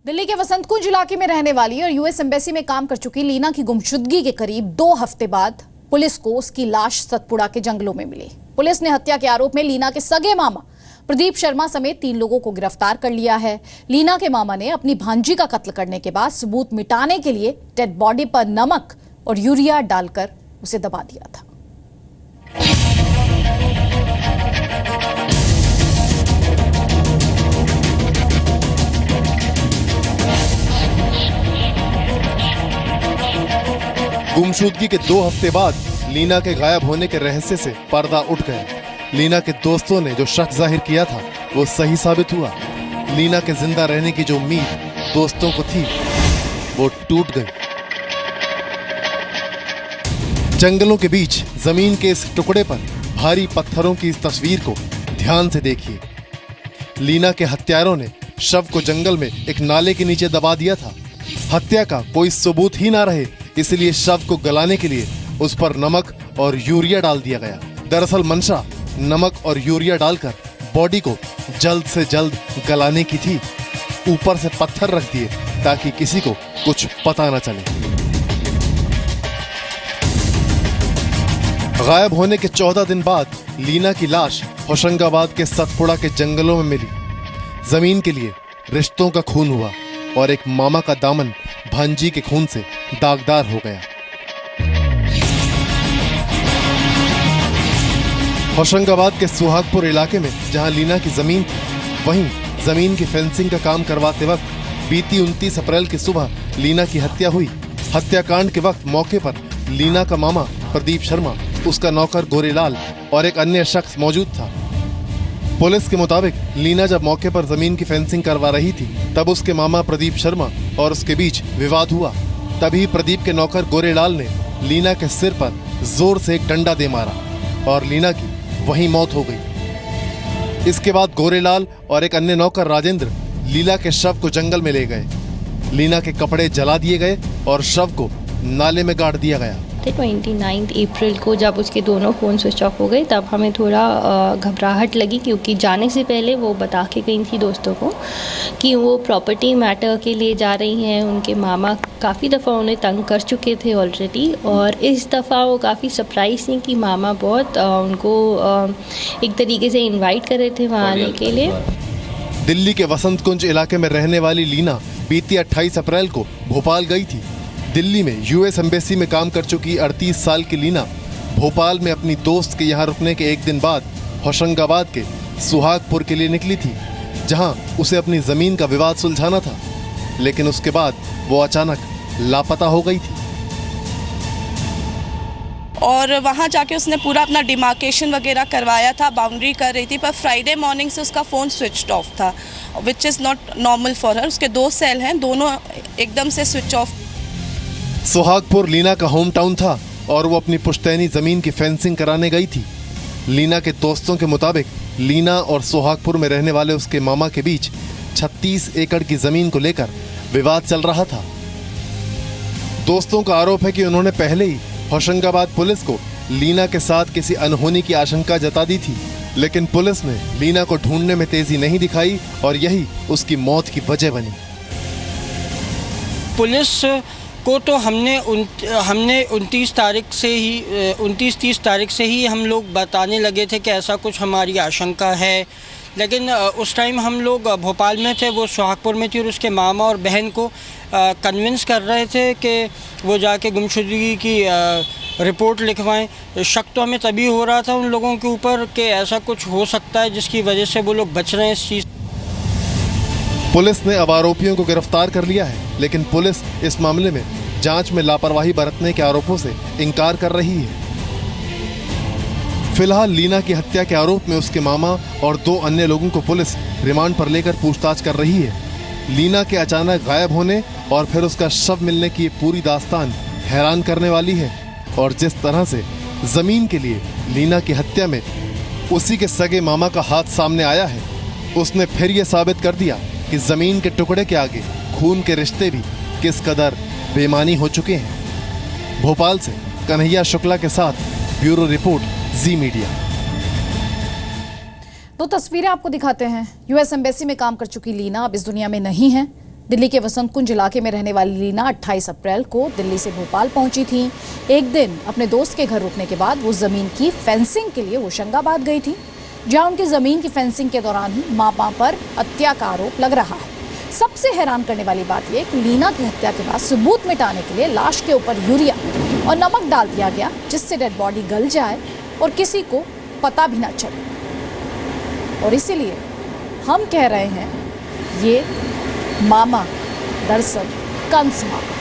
दिल्ली के वसंत कुंज इलाके में रहने वाली और यूएस एम्बेसी में काम कर चुकी लीना की गुमशुदगी के करीब 2 हफ्ते बाद पुलिस को उसकी लाश सतपुड़ा के जंगलों में मिली। पुलिस ने हत्या के आरोप में लीना के सगे मामा प्रदीप शर्मा समेत 3 लोगों को गिरफ्तार कर लिया है। लीना के मामा ने अपनी भांजी का कत्ल करने के बाद सबूत मिटाने के लिए डेड बॉडी पर नमक और यूरिया डालकर उसे दबा दिया था। गुमशुदगी के 2 हफ्ते बाद लीना के गायब होने के रहस्य से पर्दा उठ गया। लीना के दोस्तों ने जो शक जाहिर किया था वो सही साबित हुआ। लीना के जिंदा रहने की जो उम्मीद दोस्तों को थी वो टूट गई। जंगलों के बीच जमीन के इस टुकड़े पर भारी पत्थरों की इस तस्वीर को ध्यान से देखिए। लीना के हत्यारों ने शव को जंगल में एक नाले के नीचे दबा दिया था। हत्या का कोई सबूत ही ना रहे, इसलिए शव को गलाने के लिए उस पर नमक और यूरिया डाल दिया गया। दरअसल मंशा नमक और यूरिया डालकर बॉडी को जल्द से जल्द गलाने की थी। ऊपर से पत्थर रख दिए ताकि किसी को कुछ पता न चले। गायब होने के 14 दिन बाद लीना की लाश होशंगाबाद के सतपुड़ा के जंगलों में मिली। जमीन के लिए रिश्तों का खून हुआ और एक मामा का दामन भांजी के खून से दागदार हो गया। होशंगाबाद के सुहागपुर इलाके में जहां लीना की जमीन थी, वहीं जमीन की फेंसिंग का काम करवाते वक्त बीती 29 अप्रैल की सुबह लीना की हत्या हुई। हत्याकांड के वक्त मौके पर लीना का मामा प्रदीप शर्मा, उसका नौकर गोरेलाल और एक अन्य शख्स मौजूद था। पुलिस के मुताबिक लीना जब मौके पर जमीन की फेंसिंग करवा रही थी तब उसके मामा प्रदीप शर्मा और उसके बीच विवाद हुआ। तभी प्रदीप के नौकर गोरेलाल ने लीना के सिर पर जोर से एक डंडा दे मारा और लीना की वहीं मौत हो गई। इसके बाद गोरेलाल और एक अन्य नौकर राजेंद्र लीना के शव को जंगल में ले गए। लीना के कपड़े जला दिए गए और शव को नाले में गाड़ दिया गया। 29 अप्रैल को जब उसके दोनों फ़ोन स्विच ऑफ हो गए तब हमें थोड़ा घबराहट लगी, क्योंकि जाने से पहले वो बता के गई थी दोस्तों को कि वो प्रॉपर्टी मैटर के लिए जा रही हैं। उनके मामा काफ़ी दफ़ा उन्हें तंग कर चुके थे ऑलरेडी, और इस दफ़ा वो काफ़ी सरप्राइज थी कि मामा बहुत उनको एक तरीके से इन्वाइट कर रहे थे वहाँ आने के लिए। दिल्ली के वसंत कुंज इलाके में रहने वाली लीना बीती 28 अप्रैल को भोपाल गई थी। दिल्ली में यूएस एम्बेसी में काम कर चुकी 38 साल की लीना भोपाल में अपनी दोस्त के यहाँ रुकने के एक दिन बाद होशंगाबाद के सुहागपुर के लिए निकली थी, जहाँ उसे अपनी ज़मीन का विवाद सुलझाना था। लेकिन उसके बाद वो अचानक लापता हो गई थी और वहाँ जाके उसने पूरा अपना डिमार्केशन वगैरह करवाया था, बाउंड्री कर रही थी, पर फ्राइडे मॉर्निंग से उसका फ़ोन स्विच ऑफ था, which is not normal for her. उसके 2 सेल हैं, दोनों एकदम से स्विच ऑफ। सुहागपुर लीना का होम टाउन था और वो अपनी पुश्तैनी जमीन की फेंसिंग कराने गई थी। लीना के दोस्तों के मुताबिक लीना और सुहागपुर में रहने वाले उसके मामा के बीच 36 एकड़ की जमीन को लेकर विवाद चल रहा था। दोस्तों का आरोप है कि उन्होंने पहले ही होशंगाबाद पुलिस को लीना के साथ किसी अनहोनी की आशंका जता दी थी, लेकिन पुलिस ने लीना को ढूंढने में तेजी नहीं दिखाई और यही उसकी मौत की वजह बनी। पुलिस को तो हमने 29 तारीख से ही 29-30 तारीख से ही हम लोग बताने लगे थे कि ऐसा कुछ हमारी आशंका है, लेकिन उस टाइम हम लोग भोपाल में थे, वो सुहागपुर में थी और उसके मामा और बहन को कन्विंस कर रहे थे कि वो जाके गुमशुदगी की रिपोर्ट लिखवाएं। शक तो हमें तभी हो रहा था उन लोगों के ऊपर कि ऐसा कुछ हो सकता है जिसकी वजह से वो लोग बच रहे हैं इस चीज़। पुलिस ने अब आरोपियों को गिरफ्तार कर लिया है, लेकिन पुलिस इस मामले में जांच में लापरवाही बरतने के आरोपों से इनकार कर रही है। फिलहाल लीना की हत्या के आरोप में उसके मामा और 2 अन्य लोगों को पुलिस रिमांड पर लेकर पूछताछ कर रही है। लीना के अचानक गायब होने और फिर उसका शव मिलने की पूरी दास्तान हैरान करने वाली है, और जिस तरह से जमीन के लिए लीना की हत्या में उसी के सगे मामा का हाथ सामने आया है, उसने फिर ये साबित कर दिया कि जमीन के टुकड़े के आगे खून के रिश्ते भी किस कदर बेईमानी हो चुके हैं। भोपाल से कन्हैया शुक्ला के साथ ब्यूरो रिपोर्ट, जी मीडिया। तो तस्वीरें आपको दिखाते हैं। यूएस एम्बेसी में काम कर चुकी लीना अब इस दुनिया में नहीं है। दिल्ली के वसंत कुंज इलाके में रहने वाली लीना 28 अप्रैल को दिल्ली से भोपाल पहुंची थी। एक दिन अपने दोस्त के घर रुकने के बाद वो जमीन की फेंसिंग के लिए होशंगाबाद गई थी, जहां उनकी जमीन की फेंसिंग के दौरान ही मामा पर हत्या का आरोप लग रहा है। सबसे हैरान करने वाली बात यह कि लीना की हत्या के बाद सबूत मिटाने के लिए लाश के ऊपर यूरिया और नमक डाल दिया गया, जिससे डेड बॉडी गल जाए और किसी को पता भी ना चले। और इसीलिए हम कह रहे हैं ये मामा दरअसल कंस मामा।